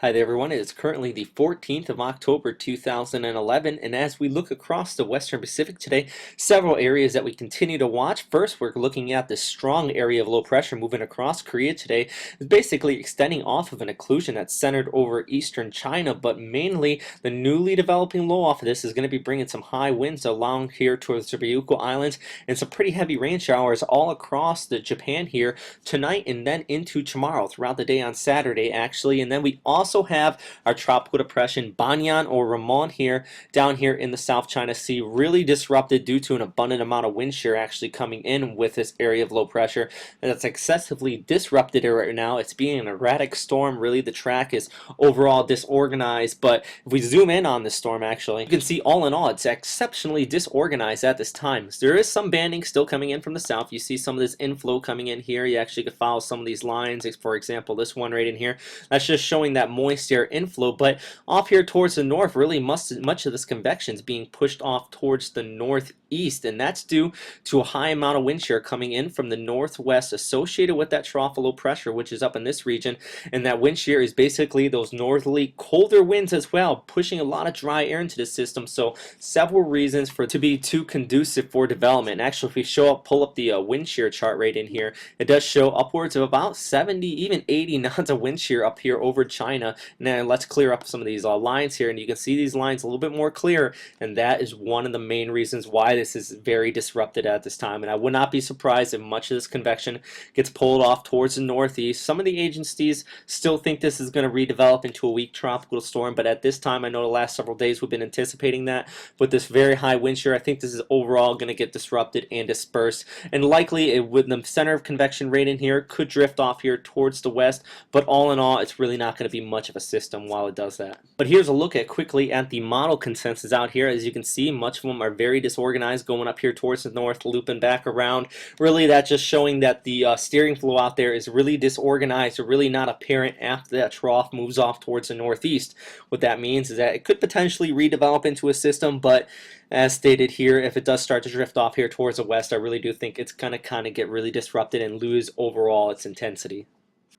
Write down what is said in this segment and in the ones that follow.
Hi there everyone, it is currently the 14th of October 2011, and as we look across the Western Pacific today, several areas that we continue to watch. First, we're looking at the strong area of low pressure moving across Korea today, basically extending off of an occlusion that's centered over eastern China, but mainly the newly developing low off of this is going to be bringing some high winds along here towards the Ryukyu Islands, and some pretty heavy rain showers all across the Japan here tonight and then into tomorrow, throughout the day on Saturday actually, and then we also have our tropical depression Banyan or Ramon here down here in the South China Sea, really disrupted due to an abundant amount of wind shear actually coming in with this area of low pressure, and that's excessively disrupted right now. It's being an erratic storm. Really, the track is overall disorganized, but if we zoom in on this storm, actually you can see all in all it's exceptionally disorganized at this time. So there is some banding still coming in from the south. You see some of this inflow coming in here. You actually could follow some of these lines, for example this one right in here. That's just showing that moist air inflow, but off here towards the north, really much of this convection is being pushed off towards the northeast, and that's due to a high amount of wind shear coming in from the northwest associated with that trough of low pressure, which is up in this region, and that wind shear is basically those northerly colder winds as well, pushing a lot of dry air into the system. So several reasons for it to be too conducive for development. Actually, if we pull up the wind shear chart right in here, it does show upwards of about 70, even 80 knots of wind shear up here over China. Now let's clear up some of these lines here, and you can see these lines a little bit more clear, and that is one of the main reasons why this is very disrupted at this time. And I would not be surprised if much of this convection gets pulled off towards the northeast. Some of the agencies still think this is going to redevelop into a weak tropical storm, but at this time, I know the last several days we've been anticipating that with this very high wind shear. I think this is overall going to get disrupted and dispersed, and likely it would, the center of convection right in here could drift off here towards the west, but all in all it's really not going to be much of a system while it does that. But here's a look at quickly at the model consensus out here. As you can see, much of them are very disorganized, going up here towards the north, looping back around. Really, that's just showing that the steering flow out there is really disorganized, or really not apparent after that trough moves off towards the northeast. What that means is that it could potentially redevelop into a system, but as stated here, if it does start to drift off here towards the west, I really do think it's going to kind of get really disrupted and lose overall its intensity.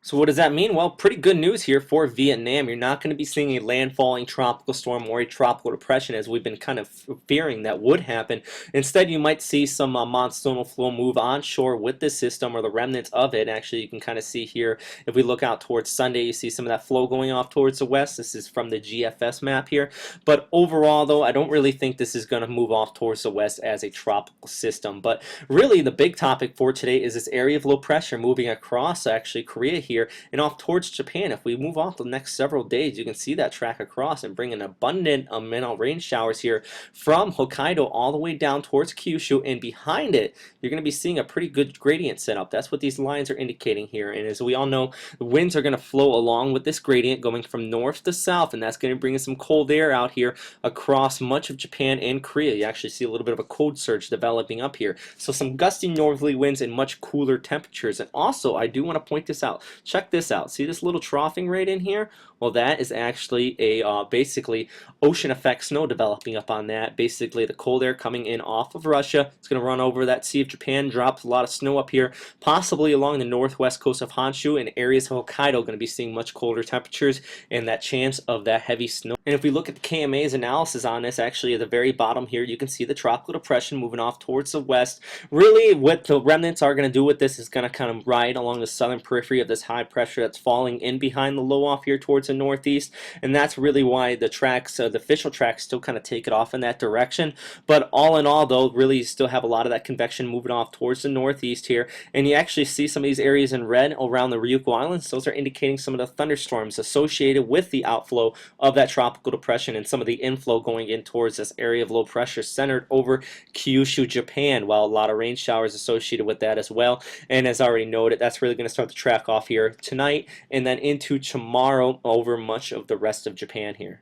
So what does that mean? Well, pretty good news here for Vietnam. You're not going to be seeing a landfalling tropical storm or a tropical depression as we've been kind of fearing that would happen. Instead, you might see some monsoonal flow move onshore with this system, or the remnants of it. Actually, you can kind of see here, if we look out towards Sunday, you see some of that flow going off towards the west. This is from the GFS map here. But overall, though, I don't really think this is going to move off towards the west as a tropical system. But really, the big topic for today is this area of low pressure moving across actually Korea here and off towards Japan. If we move off the next several days, you can see that track across and bring an abundant amount of rain showers here from Hokkaido all the way down towards Kyushu, and behind it you're going to be seeing a pretty good gradient setup. That's what these lines are indicating here, and as we all know, the winds are going to flow along with this gradient going from north to south, and that's going to bring some cold air out here across much of Japan and Korea. You actually see a little bit of a cold surge developing up here, so some gusty northerly winds and much cooler temperatures. And also, I do want to point this out. Check this out. See this little troughing right in here? Well, that is actually a basically ocean effect snow developing up on that. Basically, the cold air coming in off of Russia. It's going to run over that Sea of Japan, drops a lot of snow up here, possibly along the northwest coast of Honshu, and areas of Hokkaido going to be seeing much colder temperatures and that chance of that heavy snow. And if we look at the KMA's analysis on this, actually at the very bottom here, you can see the tropical depression moving off towards the west. Really, what the remnants are going to do with this is going to kind of ride along the southern periphery of this high pressure that's falling in behind the low off here towards the northeast, and that's really why the tracks, the official tracks, still kind of take it off in that direction. But all in all, though, really you still have a lot of that convection moving off towards the northeast here, and you actually see some of these areas in red around the Ryukyu Islands. Those are indicating some of the thunderstorms associated with the outflow of that tropical depression and some of the inflow going in towards this area of low pressure centered over Kyushu, Japan, while a lot of rain showers associated with that as well. And as already noted, that's really going to start the track off here tonight and then into tomorrow over much of the rest of Japan here.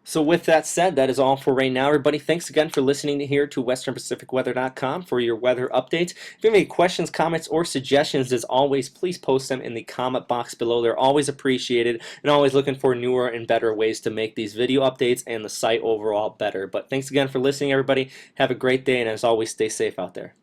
So with that said, that is all for right now, everybody. Thanks again for listening here to westernpacificweather.com for your weather updates. If you have any questions, comments, or suggestions, as always, please post them in the comment box below. They're always appreciated, and always looking for newer and better ways to make these video updates and the site overall better. But thanks again for listening, everybody. Have a great day, and as always, stay safe out there.